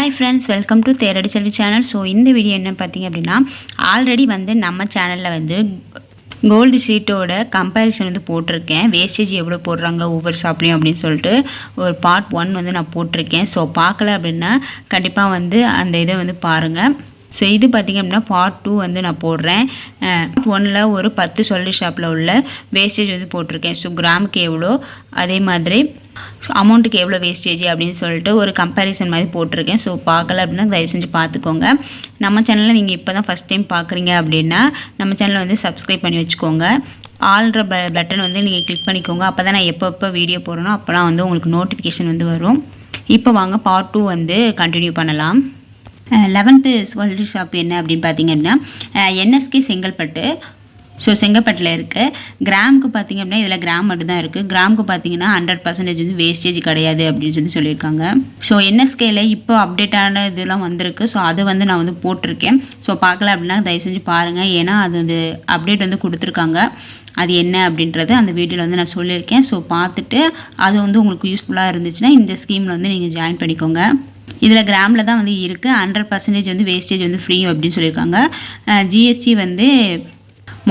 Hi friends, welcome to Theradi Selvi channel. So இந்த video என்ன பார்த்தீங்க அப்படின்னா, ஆல்ரெடி வந்து நம்ம சேனலில் வந்து கோல்டு ஷீட்டோட கம்பேரிசன் வந்து போட்டிருக்கேன். வேஸ்டேஜ் எவ்வளோ போடுறாங்க ஒவ்வொரு ஷாப்லேயும் அப்படின்னு சொல்லிட்டு ஒரு பார்ட் 1 வந்து நான் போட்டிருக்கேன். ஸோ பார்க்கல அப்படின்னா கண்டிப்பாக வந்து அந்த இதை வந்து பாருங்கள். ஸோ இது பார்த்திங்க அப்படின்னா பார்ட் 2 வந்து நான் போடுறேன். பார்ட் 1ல் ஒரு 10 சொல்லி ஷாப்பில் உள்ள வேஸ்டேஜ் வந்து போட்டிருக்கேன். ஸோ கிராமுக்கு எவ்வளோ, அதே மாதிரி அமௌண்ட்டுக்கு எவ்வளோ வேஸ்டேஜ் அப்படின்னு சொல்லிட்டு ஒரு கம்பேரிசன் மாதிரி போட்டிருக்கேன். ஸோ பார்க்கல அப்படின்னா தயவு செஞ்சு பார்த்துக்கோங்க. நம்ம சேனலில் நீங்கள் இப்போ தான் ஃபஸ்ட் டைம் பார்க்குறீங்க அப்படின்னா நம்ம சேனலை வந்து சப்ஸ்கிரைப் பண்ணி வச்சுக்கோங்க. ஆல்ற பட்டன் வந்து நீங்கள் கிளிக் பண்ணிக்கோங்க. அப்போ தான் நான் எப்போ வீடியோ போடுறனோ அப்போலாம் வந்து உங்களுக்கு நோட்டிஃபிகேஷன் வந்து வரும். இப்போ வாங்க பார்ட் 2 வந்து கண்டினியூ பண்ணலாம். 11th சொல்லி ஷாப் என்ன அப்படின்னு பார்த்தீங்க அப்படின்னா என்எஸ்கே செங்கல்பட்டு. ஸோ செங்கல்பட்டில் இருக்குது. கிராமுக்கு பார்த்திங்க அப்படின்னா இதில் கிராம் மட்டும் தான் இருக்குது. கிராமுக்கு பார்த்தீங்கன்னா 100% வந்து வேஸ்டேஜ் கிடையாது அப்படின்னு சொல்லியிருக்காங்க. ஸோ என்எஸ்கேல இப்போ அப்டேட்டான இதெல்லாம் வந்திருக்கு. ஸோ அதை வந்து நான் வந்து போட்டிருக்கேன். ஸோ பார்க்கல அப்படின்னா தயவு செஞ்சு பாருங்கள். ஏன்னா அது வந்து அப்டேட் வந்து கொடுத்துருக்காங்க. அது என்ன அப்படின்றது அந்த வீடியோவில் வந்து நான் சொல்லியிருக்கேன். ஸோ பார்த்துட்டு அது வந்து உங்களுக்கு யூஸ்ஃபுல்லாக இருந்துச்சுன்னா இந்த ஸ்கீமில் வந்து நீங்கள் ஜாயின் பண்ணிக்கோங்க. இதில் கிராமில் தான் வந்து இருக்குது. 100% வந்து வேஸ்டேஜ் வந்து ஃப்ரீ அப்படின்னு சொல்லியிருக்காங்க. ஜிஎஸ்டி வந்து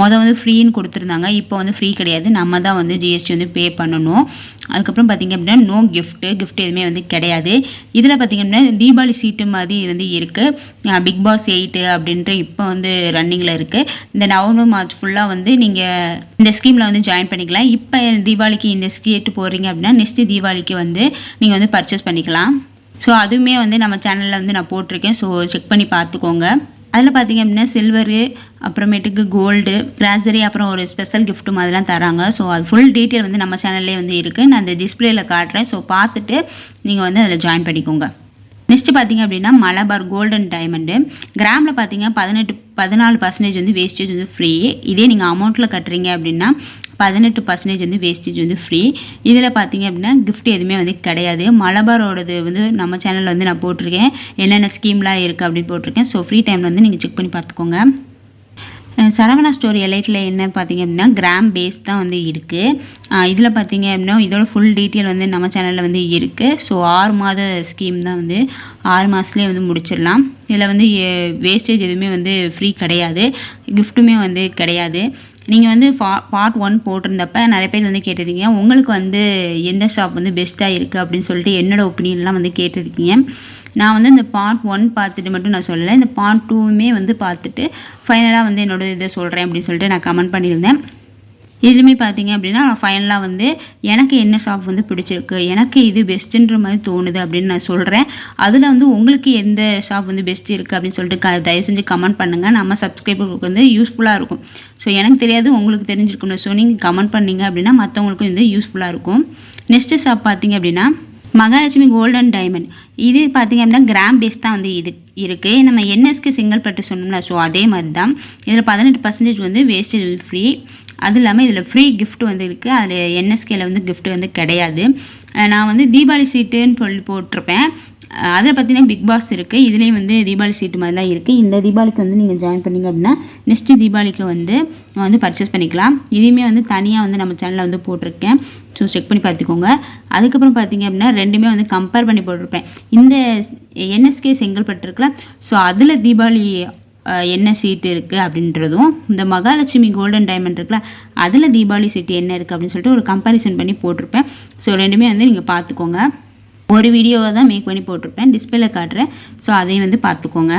வந்து ஃப்ரீன்னு கொடுத்துருந்தாங்க. இப்போ வந்து ஃப்ரீ கிடையாது, நம்ம தான் வந்து ஜிஎஸ்டி வந்து பே பண்ணணும். அதுக்கப்புறம் பார்த்திங்க அப்படின்னா நோ கிஃப்ட் எதுவுமே வந்து கிடையாது. இதில் பார்த்திங்க அப்படின்னா தீபாவளி சீட்டு மாதிரி வந்து இருக்குது. பிக் பாஸ் 8 அப்படின்ற இப்போ வந்து ரன்னிங்கில் இருக்குது. இந்த நவம்பர் மார்ச் ஃபுல்லாக வந்து நீங்கள் இந்த ஸ்கீமில் வந்து ஜாயின் பண்ணிக்கலாம். இப்போ தீபாவளிக்கு இந்த சீட்டு போடுறீங்க அப்படின்னா நெக்ஸ்ட்டு தீபாவளிக்கு வந்து நீங்கள் வந்து பர்ச்சேஸ் பண்ணிக்கலாம். ஸோ அதுவுமே வந்து நம்ம சேனலில் வந்து நான் போட்டிருக்கேன். ஸோ செக் பண்ணி பார்த்துக்கோங்க. அதில் பார்த்திங்க அப்படின்னா சில்வரு, அப்புறமேட்டுக்கு கோல்டு, கிராசரி, அப்புறம் ஒரு ஸ்பெஷல் கிஃப்ட் மாதிரிலாம் தராங்க. ஸோ அது ஃபுல் டீட்டெயில் வந்து நம்ம சேனல்லே வந்து இருக்குது. நான் அந்த டிஸ்பிளேயில் காட்டுறேன். ஸோ பார்த்துட்டு நீங்கள் வந்து அதில் ஜாயின் பண்ணிக்கோங்க. நெக்ஸ்ட்டு பார்த்திங்க அப்படின்னா மலபார் கோல்டன் டைமண்டு. கிராமில் பார்த்திங்க 14% வந்து வேஸ்டேஜ் வந்து ஃப்ரீ. இதே நீங்கள் அமௌண்ட்டில் கட்டுறீங்க அப்படின்னா 18% வந்து வேஸ்டேஜ் வந்து ஃப்ரீ. இதில் பார்த்திங்க அப்படின்னா கிஃப்ட் எதுவுமே வந்து கிடையாது. மலபாரோடது வந்து நம்ம சேனலில் வந்து நான் போட்டிருக்கேன். என்னென்ன ஸ்கீம்லாம் இருக்குது அப்படின்னு போட்டிருக்கேன். ஸோ ஃப்ரீ டைமில் வந்து நீங்கள் செக் பண்ணி பார்த்துக்கோங்க. சரவணா ஸ்டோர் எலைட்டில் என்ன பார்த்திங்க அப்படின்னா கிராம் பேஸ் தான் வந்து இருக்குது. இதில் பார்த்திங்க அப்படின்னா இதோட ஃபுல் டீட்டெயில் வந்து நம்ம சேனலில் வந்து இருக்குது. ஸோ 6 மாத ஸ்கீம் தான் வந்து 6 மாதத்துலேயே வந்து முடிச்சிடலாம். இதில் வந்து வேஸ்டேஜ் எதுவுமே வந்து ஃப்ரீ கிடையாது, கிஃப்ட்டுமே வந்து கிடையாது. நீங்கள் வந்து பார்ட் 1 போட்டிருந்தப்ப நிறைய பேர் வந்து கேட்டிருக்கீங்க உங்களுக்கு வந்து எந்த ஷாப் வந்து பெஸ்ட்டாக இருக்குது அப்படின்னு சொல்லிட்டு என்னோடய ஒப்பீனியன்லாம் வந்து கேட்டிருக்கீங்க. நான் வந்து இந்த பார்ட் 1 பார்த்துட்டு மட்டும் நான் சொல்லலை, இந்த பார்ட் 2மே வந்து பார்த்துட்டு ஃபைனலாக வந்து என்னோடய இதை சொல்கிறேன் அப்படின்னு சொல்லிட்டு நான் கமெண்ட் பண்ணியிருந்தேன். இதுவுமே பார்த்தீங்க அப்படின்னா நான் ஃபைனலாக வந்து எனக்கு என்ன ஷாப் வந்து பிடிச்சிருக்கு, எனக்கு இது பெஸ்ட்டுன்ற மாதிரி தோணுது அப்படின்னு நான் சொல்கிறேன். அதில் வந்து உங்களுக்கு எந்த ஷாப் வந்து பெஸ்ட் இருக்குது அப்படின்னு சொல்லிட்டு தயவு செஞ்சு கமெண்ட் பண்ணுங்கள். நம்ம சப்ஸ்கிரைபருக்கு வந்து யூஸ்ஃபுல்லாக இருக்கும். ஸோ எனக்கு தெரியாது, உங்களுக்கு தெரிஞ்சிருக்கணும். ஸோ நீங்கள் கமெண்ட் பண்ணிங்க அப்படின்னா மற்றவங்களுக்கும் வந்து யூஸ்ஃபுல்லாக இருக்கும். நெக்ஸ்ட்டு ஷாப் பார்த்தீங்க அப்படின்னா மகாலட்சுமி கோல்டன் டைமண்ட். இது பார்த்திங்க அப்படின்னா கிராம் பேஸ் தான் வந்து இது இருக்குது. நம்ம என்எஸ்கே செங்கல்பட்டு சொன்னோம்னா ஸோ அதே மாதிரி தான். இதில் 18% வந்து வேஸ்டேஜ் ஃப்ரீ. அது இல்லாமல் இதில் ஃப்ரீ கிஃப்ட் வந்து இருக்குது. அதில் என்எஸ்கேல வந்து கிஃப்ட் வந்து கிடையாது. நான் வந்து தீபாவளி சீட்டுன்னு சொல்லி போட்டிருப்பேன். அதில் பார்த்தீங்கன்னா பிக் பாஸ் இருக்குது. இதுலேயும் வந்து தீபாவளி சீட்டு மாதிரிலாம் இருக்குது. இந்த தீபாவளிக்கு வந்து நீங்கள் ஜாயின் பண்ணிங்க அப்படின்னா நெக்ஸ்ட்டு தீபாவளிக்கு வந்து பர்ச்சேஸ் பண்ணிக்கலாம். இதுவுமே வந்து தனியாக வந்து நம்ம சேனலில் வந்து போட்டிருக்கேன். ஸோ செக் பண்ணி பார்த்துக்கோங்க. அதுக்கப்புறம் பார்த்திங்க அப்படின்னா ரெண்டுமே வந்து கம்பேர் பண்ணி போட்டிருப்பேன். இந்த என்எஸ்கே செங்கல்பட்டு இருக்குல்ல, ஸோ அதில் தீபாவளி என்ன சீட்டு இருக்குது அப்படின்றதும், இந்த மகாலட்சுமி கோல்டன் டைமண்ட் இருக்குல்ல அதில் தீபாவளி சீட்டு என்ன இருக்குது அப்படின்னு சொல்லிட்டு ஒரு கம்பேரிசன் பண்ணி போட்டிருப்பேன். ஸோ ரெண்டுமே வந்து நீங்கள் பார்த்துக்கோங்க. ஒரு வீடியோவை தான் மேக் பண்ணி போட்டிருப்பேன், டிஸ்பிளேல காட்டுறேன். ஸோ அதையும் வந்து பார்த்துக்கோங்க.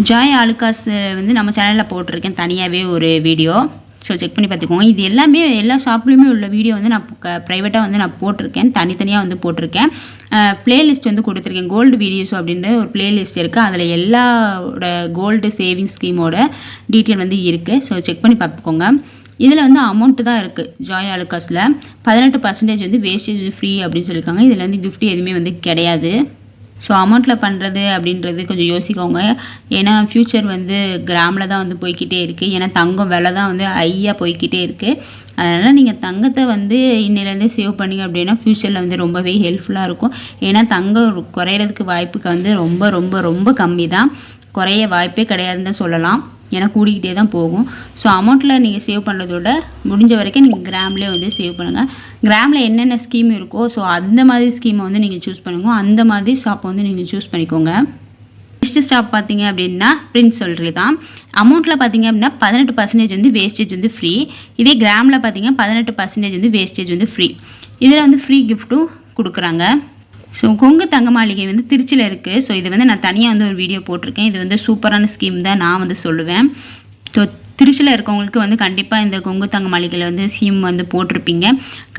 ஜாய் ஆலுகாஸ் வந்து நம்ம சேனலில் போட்டிருக்கேன் தனியாகவே ஒரு வீடியோ. ஸோ செக் பண்ணி பார்த்துக்கோங்க. இது எல்லாமே எல்லா ஷாப்லேயுமே உள்ள வீடியோ வந்து நான் ப்ரைவேட்டாக வந்து நான் போட்டிருக்கேன், தனித்தனியாக வந்து போட்டிருக்கேன். ப்ளேலிஸ்ட் வந்து கொடுத்துருக்கேன். கோல்டு வீடியோஸ் அப்படின்ற ஒரு ப்ளேலிஸ்ட் இருக்குது. அதில் எல்லாரோட கோல்டு சேவிங்ஸ் ஸ்கீமோட டீட்டெயில் வந்து இருக்குது. ஸோ செக் பண்ணி பார்த்துக்கோங்க. இதில் வந்து அமௌண்ட்டு தான் இருக்குது. ஜாய் ஆலுகாஸில் 18% வந்து வேஸ்டேஜ் ஃப்ரீ அப்படின்னு சொல்லியிருக்காங்க. இதில் வந்து கிஃப்ட் எதுவுமே வந்து கிடையாது. ஸோ அமௌண்ட்டில் பண்ணுறது அப்படின்றது கொஞ்சம் யோசிக்கோங்க. ஏன்னா ஃப்யூச்சர் வந்து கிராமில் தான் வந்து போய்கிட்டே இருக்குது. ஏன்னா தங்கம் விலை தான் வந்து ஹையாக போய்கிட்டே இருக்குது. அதனால் நீங்கள் தங்கத்தை வந்து இன்னிலேருந்தே சேவ் பண்ணிங்க அப்படின்னா ஃப்யூச்சரில் வந்து ரொம்பவே ஹெல்ப்ஃபுல்லாக இருக்கும். ஏன்னா தங்கம் குறையிறதுக்கு வாய்ப்புக்கு வந்து ரொம்ப ரொம்ப ரொம்ப கம்மி தான், குறைய வாய்ப்பே கிடையாதுன்னு தான் சொல்லலாம். ஏன்னா கூடிக்கிட்டே தான் போகும். ஸோ அமௌண்ட்டில் நீங்கள் சேவ் பண்ணுறதோட முடிஞ்ச வரைக்கும் நீங்கள் கிராம்லேயே வந்து சேவ் பண்ணுங்கள். கிராமில் என்னென்ன ஸ்கீம் இருக்கோ ஸோ அந்த மாதிரி ஸ்கீமை வந்து நீங்கள் சூஸ் பண்ணுங்க. அந்த மாதிரி ஷாப்பை வந்து நீங்கள் சூஸ் பண்ணிக்கோங்க. நெக்ஸ்ட் ஸ்டாப் பார்த்தீங்க அப்படின்னா பிரிண்ட் சொல்கிறது தான். அமௌண்ட்டில் பார்த்தீங்க அப்படின்னா 18% வந்து வேஸ்டேஜ் வந்து ஃப்ரீ. இதே கிராமில் பார்த்தீங்கன்னா 18% வந்து வேஸ்டேஜ் வந்து ஃப்ரீ. இதில் வந்து ஃப்ரீ கிஃப்ட்டும் கொடுக்குறாங்க. ஸோ கொங்கு தங்க மாளிகை வந்து திருச்சியில் இருக்குது. ஸோ இது வந்து நான் தனியாக வந்து ஒரு வீடியோ போட்டிருக்கேன். இது வந்து சூப்பரான ஸ்கீம் தான் நான் வந்து சொல்லுவேன். ஸோ திருச்சியில் இருக்கவங்களுக்கு வந்து கண்டிப்பாக இந்த கொங்கு தங்க மாளிகையில் வந்து ஸ்கீம் வந்து போட்டிருப்பீங்க.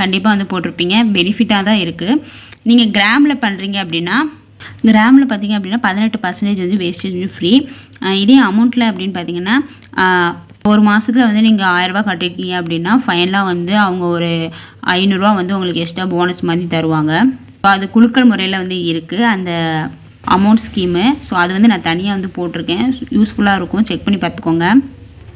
கண்டிப்பாக வந்து போட்டிருப்பீங்க. பெனிஃபிட்டாக தான் இருக்குது. நீங்கள் கிராமில் பண்ணுறீங்க அப்படின்னா கிராமில் பார்த்தீங்க அப்படின்னா 18% வந்து வேஸ்டேஜ் வந்து ஃப்ரீ. இதே அமௌண்ட்டில் அப்படின்னு பார்த்தீங்கன்னா ஒரு மாதத்தில் வந்து நீங்கள் 1000 ரூபா கட்டிருக்கீங்க அப்படின்னா ஃபைனலாக வந்து அவங்க ஒரு 500 ரூபா வந்து உங்களுக்கு எக்ஸ்ட்ரா போனஸ் மாதிரி தருவாங்க. ஸோ அது குலுக்கல் முறையில் வந்து இருக்குது அந்த அமௌண்ட் ஸ்கீமு. ஸோ அது வந்து நான் தனியாக வந்து போட்டிருக்கேன். யூஸ்ஃபுல்லாக இருக்கும், செக் பண்ணி பார்த்துக்கோங்க.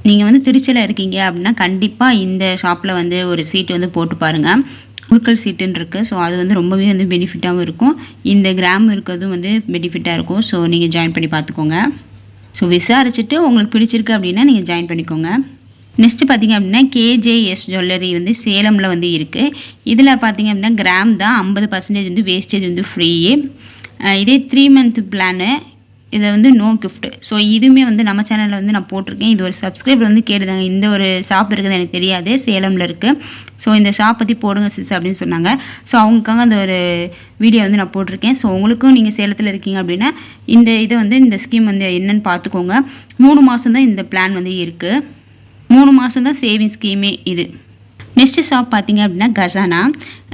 நீங்கள் வந்து திருச்சியில் இருக்கீங்க அப்படின்னா கண்டிப்பாக இந்த ஷாப்பில் வந்து ஒரு சீட்டு வந்து போட்டு பாருங்கள். குலுக்கல் சீட்டுன்னு இருக்குது. ஸோ அது வந்து ரொம்பவே வந்து பெனிஃபிட்டாகவும் இருக்கும். இந்த கிராம் இருக்கிறதும் வந்து பெனிஃபிட்டாக இருக்கும். ஸோ நீங்கள் ஜாயின் பண்ணி பார்த்துக்கோங்க. ஸோ விசாரிச்சுட்டு உங்களுக்கு பிடிச்சிருக்கு அப்படின்னா நீங்கள் ஜாயின் பண்ணிக்கோங்க. நெக்ஸ்ட்டு பார்த்திங்க அப்படின்னா KJS ஜுவல்லரி வந்து சேலமில் வந்து இருக்குது. இதில் பார்த்திங்க அப்படின்னா கிராம் தான் 50% வந்து வேஸ்டேஜ் வந்து ஃப்ரீ. இதே 3 மந்த் பிளானு இதை வந்து நோ கிஃப்ட். ஸோ இதுவுமே வந்து நம்ம சேனலில் வந்து நான் போட்டிருக்கேன். இது ஒரு சப்ஸ்கிரைபர் வந்து கேட்டுதாங்க, இந்த ஒரு ஷாப் இருக்குது எனக்கு தெரியாது, சேலமில் இருக்குது. ஸோ இந்த ஷாப் பற்றி போடுங்க சிஸ் அப்படின்னு சொன்னாங்க. ஸோ அவங்களுக்காக அந்த ஒரு வீடியோ வந்து நான் போட்டிருக்கேன். ஸோ உங்களுக்கும் நீங்கள் சேலத்தில் இருக்கீங்க அப்படின்னா இந்த இதை வந்து இந்த ஸ்கீம் வந்து என்னென்னு பார்த்துக்கோங்க. 3 மாதம் தான் இந்த பிளான் வந்து இருக்குது. 3 மாதம் தான் சேவிங் ஸ்கீமே இது. நெக்ஸ்ட் ஷாப் பார்த்தீங்க அப்படின்னா கசானா.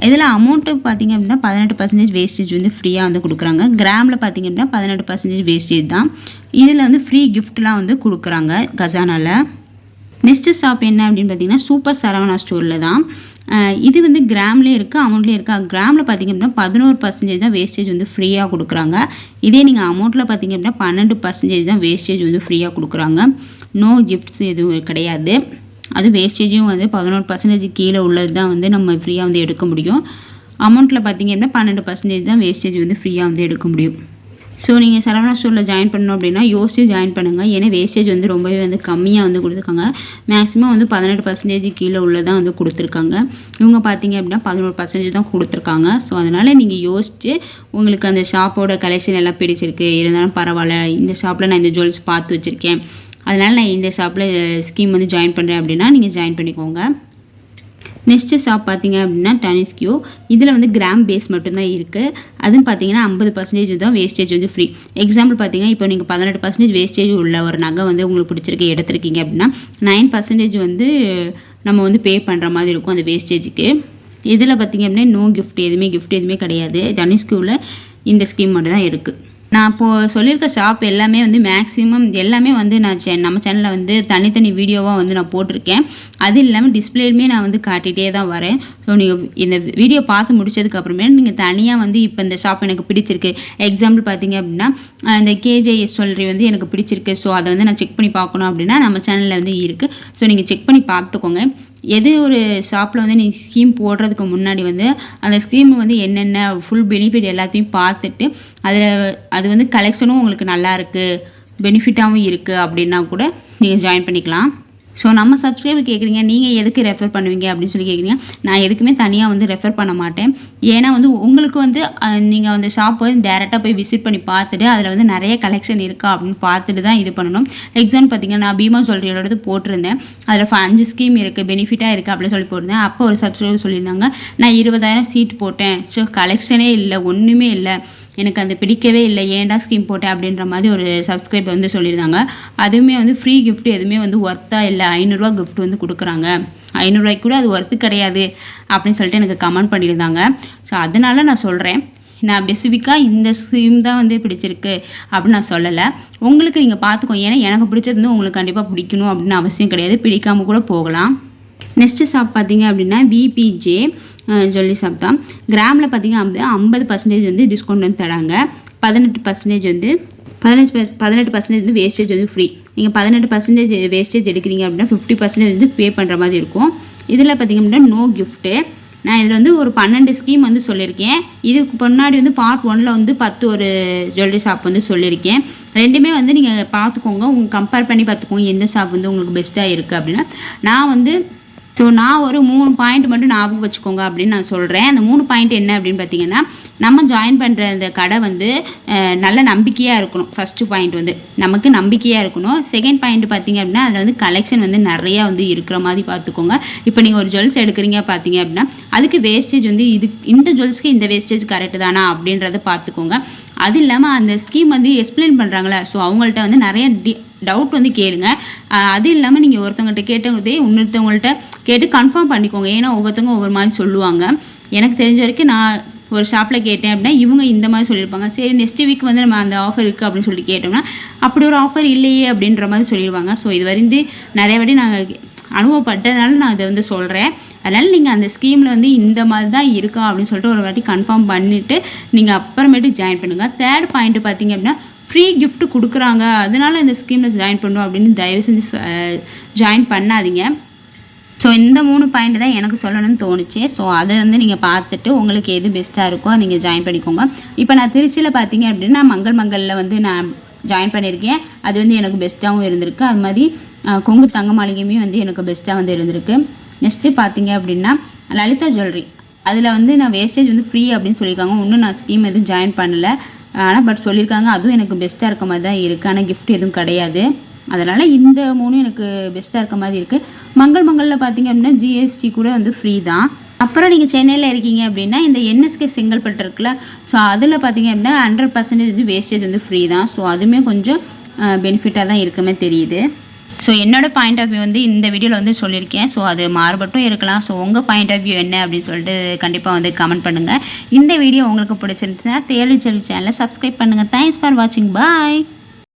இதில் அமௌண்ட்டு பார்த்தீங்க அப்படின்னா 18% வேஸ்டேஜ் வந்து ஃப்ரீயாக வந்து கொடுக்குறாங்க. கிராமில் பார்த்தீங்க அப்படின்னா 18% வேஸ்டேஜ் தான். இதில் வந்து ஃப்ரீ கிஃப்ட்லாம் வந்து கொடுக்குறாங்க கசானாவில். நெக்ஸ்ட் ஷாப் என்ன அப்படின்னு பார்த்தீங்கன்னா சூப்பர் சரவணா ஸ்டோரில் தான். இது வந்து கிராம்லேயே இருக்குது, அமௌண்ட்லேயே இருக்குது. கிராமில் பார்த்திங்க அப்படின்னா 11% தான் வேஸ்டேஜ் வந்து ஃப்ரீயாக கொடுக்குறாங்க. இதே நீங்கள் அமௌண்ட்டில் பார்த்திங்க அப்படின்னா 12% தான் வேஸ்டேஜ் வந்து ஃப்ரீயாக கொடுக்குறாங்க. நோ கிஃப்ட்ஸ் எதுவும் கிடையாது. அது வேஸ்டேஜும் வந்து 11% கீழே உள்ளது தான் வந்து நம்ம ஃப்ரீயாக வந்து எடுக்க முடியும். அமௌண்ட்டில் பார்த்திங்க அப்படின்னா 12% தான் வேஸ்டேஜ் வந்து ஃப்ரீயாக வந்து எடுக்க முடியும். ஸோ நீங்கள் சரவணா ஸ்டோரில் ஜாயின் பண்ணணும் அப்படின்னா யோசிச்சு ஜாயின் பண்ணுங்கள். ஏன்னா வேஸ்டேஜ் வந்து ரொம்பவே வந்து கம்மியாக வந்து கொடுத்துருக்காங்க. மேக்ஸிமம் வந்து 18% கீழே உள்ளதான் வந்து கொடுத்துருக்காங்க. இவங்க பார்த்தீங்க அப்படின்னா 11% தான் கொடுத்துருக்காங்க. ஸோ அதனால் நீங்கள் யோசிச்சு உங்களுக்கு அந்த ஷாப்போட கலெக்ஷன் எல்லாம் பிடிச்சிருக்கு, இருந்தாலும் பரவாயில்ல, இந்த ஷாப்பில் நான் இந்த ஜுவல்ஸ் பார்த்து வச்சுருக்கேன், அதனால் நான் இந்த ஷாப்பில் ஸ்கீம் வந்து ஜாயின் பண்ணுறேன் அப்படின்னா நீங்கள் ஜாயின் பண்ணிக்கோங்க. நெக்ஸ்ட்டு ஷாப் பார்த்தீங்க அப்படின்னா டனிஸ்கியூ. இதில் வந்து கிராம் பேஸ் மட்டும்தான் இருக்குது. அதுவும் பார்த்தீங்கன்னா 50% தான் வேஸ்டேஜ் வந்து ஃப்ரீ. எக்ஸாம்பிள் பார்த்தீங்கன்னா இப்போ நீங்கள் 18% வேஸ்டேஜ் உள்ள ஒரு நகை வந்து உங்களுக்கு பிடிச்சிருக்கு எடுத்துருக்கீங்க அப்படின்னா 9% வந்து நம்ம வந்து பே பண்ணுற மாதிரி இருக்கும் அந்த வேஸ்டேஜுக்கு. இதில் பார்த்தீங்க அப்படின்னா நோ கிஃப்ட் எதுவுமே கிடையாது. டனிஸ்கியூவில் இந்த ஸ்கீம் மட்டும் தான் இருக்குது. நான் இப்போது சொல்லியிருக்க ஷாப் எல்லாமே வந்து மேக்ஸிமம் எல்லாமே வந்து நான் நம்ம சேனலில் வந்து தனித்தனி வீடியோவாக வந்து நான் போட்டிருக்கேன். அது இல்லாமல் டிஸ்பிளேயுமே நான் வந்து காட்டிகிட்டே தான் வரேன். ஸோ நீங்கள் இந்த வீடியோ பார்த்து முடிச்சதுக்கப்புறமே நீங்கள் தனியாக வந்து இப்போ இந்த ஷாப் எனக்கு பிடிச்சிருக்கு, எக்ஸாம்பிள் பார்த்தீங்க அப்படின்னா இந்த KJS ஜுவல்லரி வந்து எனக்கு பிடிச்சிருக்கு, ஸோ அதை வந்து நான் செக் பண்ணி பார்க்கணும் அப்படின்னா நம்ம சேனலில் வந்து இருக்குது. ஸோ நீங்கள் செக் பண்ணி பார்த்துக்கோங்க. எது ஒரு ஷாப்பில் வந்து நீங்கள் ஸ்கீம் போடுறதுக்கு முன்னாடி வந்து அந்த ஸ்கீம் வந்து என்னென்ன ஃபுல் பெனிஃபிட் எல்லாத்தையும் பார்த்துட்டு அது வந்து கலெக்ஷனும் உங்களுக்கு நல்லா இருக்குது, பெனிஃபிட்டாகவும் இருக்குது அப்படின்னா கூட நீங்கள் ஜாயின் பண்ணிக்கலாம். ஸோ நம்ம சப்ஸ்கிரைபர் கேட்குறீங்க, நீங்கள் எதுக்கு ரெஃபர் பண்ணுவீங்க அப்படின்னு சொல்லி கேட்குறீங்க. நான் எதுக்குமே தனியாக வந்து ரெஃபர் பண்ண மாட்டேன். ஏன்னா வந்து உங்களுக்கு வந்து நீங்கள் அந்த ஷாப் வந்து டேரெக்டாக போய் விசிட் பண்ணி பார்த்துட்டு அதில் வந்து நிறைய கலெக்ஷன் இருக்கா அப்படின்னு பார்த்துட்டு தான் இது பண்ணணும். எக்ஸாம்பிள் பார்த்தீங்கன்னா நான் பீமா ஜுவல்லரியோட போட்டிருந்தேன். அதில் 5 ஸ்கீம் இருக்குது, பெனிஃபிட்டாக இருக்குது அப்படின்னு சொல்லி போட்டிருந்தேன். அப்போ ஒரு சப்ஸ்கிரைபர் சொல்லியிருந்தாங்க, நான் 20,000 சீட் போட்டேன், ஸோ கலெக்ஷனே இல்லை, ஒன்றுமே இல்லை, எனக்கு அது பிடிக்கவே இல்லை, ஏன்டா ஸ்கீம் போட்டேன் அப்படின்ற மாதிரி ஒரு சப்ஸ்கிரைபர் வந்து சொல்லியிருந்தாங்க. அதுவுமே வந்து ஃப்ரீ கிஃப்ட் எதுவுமே வந்து ஒர்த்தாக இல்லை, 500 ரூபா கிஃப்ட் வந்து கொடுக்குறாங்க, 500 ரூபாய்க்கு கூட அது ஒர்த்து கிடையாது அப்படின்னு சொல்லிட்டு எனக்கு கமெண்ட் பண்ணியிருந்தாங்க. ஸோ அதனால நான் சொல்கிறேன், நான் ஸ்பெசிஃபிக்காக இந்த ஸ்கீம் தான் வந்து பிடிச்சிருக்கு அப்படின்னு நான் சொல்லலை. உங்களுக்கு நீங்கள் பார்த்துக்கோங்க. ஏன்னா எனக்கு பிடிச்சது வந்து உங்களுக்கு கண்டிப்பாக பிடிக்கணும் அப்படின்னு அவசியம் கிடையாது, பிடிக்காமல் கூட போகலாம். நெக்ஸ்ட்டு ஷாப் பார்த்தீங்க அப்படின்னா VPJ ஜுவல்லரி ஷாப் தான். கிராமில் பார்த்தீங்க அப்படின்னா 50% வந்து டிஸ்கவுண்ட் வந்து தராங்க. 18% வந்து 18% வந்து வேஸ்டேஜ் வந்து ஃப்ரீ. நீங்கள் 18% வேஸ்டேஜ் எடுக்கிறீங்க அப்படின்னா 50% வந்து பே பண்ணுற மாதிரி இருக்கும். இதில் பார்த்தீங்க அப்படின்னா நோ கிஃப்ட்டு. நான் இதில் வந்து ஒரு 12 ஸ்கீம் வந்து சொல்லியிருக்கேன். இதுக்கு முன்னாடி வந்து பார்ட் 1ல் வந்து 10 ஒரு ஜுவல்லரி ஷாப் வந்து சொல்லியிருக்கேன். ரெண்டுமே வந்து நீங்கள் பார்த்துக்கோங்க, உங்கள் கம்பேர் பண்ணி பார்த்துக்கோங்க எந்த ஷாப் வந்து உங்களுக்கு பெஸ்ட்டாக இருக்குது அப்படின்னா. நான் வந்து நான் ஒரு 3 பாயிண்ட் மட்டும் ஞாபகம் வச்சுக்கோங்க அப்படின்னு நான் சொல்கிறேன். அந்த 3 பாயிண்ட் என்ன அப்படின்னு பார்த்தீங்கன்னா, நம்ம ஜாயின் பண்ணுற அந்த கடை வந்து நல்ல நம்பிக்கையாக இருக்கணும். ஃபஸ்ட்டு பாயிண்ட் வந்து நமக்கு நம்பிக்கையாக இருக்கணும். செகண்ட் பாயிண்ட் பார்த்தீங்க அப்படின்னா, அதில் வந்து கலெக்ஷன் வந்து நிறையா வந்து இருக்கிற மாதிரி பார்த்துக்கோங்க. இப்போ நீங்கள் ஒரு ஜுவல்ஸ் எடுக்கிறீங்க பார்த்தீங்க அப்படின்னா, அதுக்கு வேஸ்டேஜ் வந்து இந்த ஜுவல்ஸ்க்கு இந்த வேஸ்டேஜ் கரெக்டு தானா அப்படின்றத பார்த்துக்கோங்க. அது இல்லாமல் அந்த ஸ்கீம் வந்து எக்ஸ்பிளைன் பண்ணுறாங்களே, ஸோ அவங்கள்ட்ட வந்து நிறைய டவுட் வந்து கேளுங்க. அது இல்லாமல் நீங்கள் ஒருத்தவங்கள்ட்ட கேட்டதே இன்னொருத்தவங்கள்ட்ட கேட்டு கன்ஃபார்ம் பண்ணிக்கோங்க. ஏன்னா ஒவ்வொருத்தவங்க ஒவ்வொரு மாதிரி சொல்லுவாங்க. எனக்கு தெரிஞ்ச வரைக்கும் நான் ஒரு ஷாப்பில் கேட்டேன் அப்படின்னா இவங்க இந்த மாதிரி சொல்லியிருப்பாங்க. சரி நெக்ஸ்ட் வீக் வந்து நம்ம அந்த ஆஃபர் இருக்குது அப்படின்னு சொல்லி கேட்டோம்னா அப்படி ஒரு ஆஃபர் இல்லையே அப்படின்ற மாதிரி சொல்லிடுவாங்க. ஸோ இது வரைந்து நிறைய வாட்டி நாங்கள் அனுபவப்பட்டதுனால நான் இதை வந்து சொல்கிறேன். அதனால் நீங்கள் அந்த ஸ்கீமில் வந்து இந்த மாதிரி தான் இருக்கா அப்படின்னு சொல்லிட்டு ஒரு வாட்டி கன்ஃபார்ம் பண்ணிவிட்டு நீங்கள் அப்புறமேட்டு ஜாயின் பண்ணுங்கள். தேர்ட் பாயிண்ட் பார்த்தீங்க அப்படின்னா, ஃப்ரீ கிஃப்ட் கொடுக்குறாங்க அதனால இந்த ஸ்கீமில் ஜாயின் பண்ணுவோம் அப்படின்னு தயவு செஞ்சு ஜாயின் பண்ணாதீங்க. ஸோ இந்த 3 பாயிண்ட் தான் எனக்கு சொல்லணும்னு தோணுச்சு. ஸோ அதை வந்து நீங்கள் பார்த்துட்டு உங்களுக்கு எது பெஸ்ட்டாக இருக்கோ நீங்கள் ஜாயின் பண்ணிக்கோங்க. இப்போ நான் திருச்சியில் பார்த்தீங்க அப்படின்னா மங்களில் வந்து நான் ஜாயின் பண்ணியிருக்கேன். அது வந்து எனக்கு பெஸ்ட்டாகவும் இருந்திருக்கு. அது மாதிரி கொங்கு தங்க மாளிகையுமே வந்து எனக்கு பெஸ்ட்டாக வந்து இருந்திருக்கு. நெக்ஸ்ட்டு பார்த்தீங்க அப்படின்னா லலிதா ஜுவல்லரி, அதில் வந்து நான் வேஸ்டேஜ் வந்து ஃப்ரீ அப்படின்னு சொல்லியிருக்காங்க. இன்னும் நான் ஸ்கீம் எதுவும் ஜாயின் பண்ணலை, ஆனால் பட் சொல்லியிருக்காங்க. அதுவும் எனக்கு பெஸ்ட்டாக இருக்க மாதிரி தான் இருக்குது, ஆனால் கிஃப்ட் எதுவும் கிடையாது. அதனால் இந்த 3 எனக்கு பெஸ்ட்டாக இருக்க மாதிரி இருக்குது. மங்களில் பார்த்தீங்க அப்படின்னா ஜிஎஸ்டி கூட வந்து ஃப்ரீ தான். அப்புறம் நீங்கள் சென்னையில் இருக்கீங்க அப்படின்னா இந்த என்எஸ்கே செங்கல்பட்டு இருக்குல்ல, ஸோ அதில் பார்த்தீங்க அப்படின்னா 100% வந்து வேஸ்டேஜ் வந்து ஃப்ரீ தான். ஸோ அதுவுமே கொஞ்சம் பெனிஃபிட்டாக தான் இருக்குமே தெரியுது. ஸோ என்னோட பாயிண்ட் ஆஃப் வியூ வந்து இந்த வீடியோவில் வந்து சொல்லியிருக்கேன். ஸோ அது மாறுபட்டும் இருக்கலாம். ஸோ உங்கள் பாயிண்ட் ஆஃப் வியூ என்ன அப்படின்னு சொல்லிட்டு கண்டிப்பாக வந்து கமெண்ட் பண்ணுங்கள். இந்த வீடியோ உங்களுக்கு பிடிச்சிருந்துச்சுன்னா தேர்டு செல்வி சேனலை சப்ஸ்கிரைப் பண்ணுங்கள். தேங்க்ஸ் ஃபார் வாட்சிங். பாய்.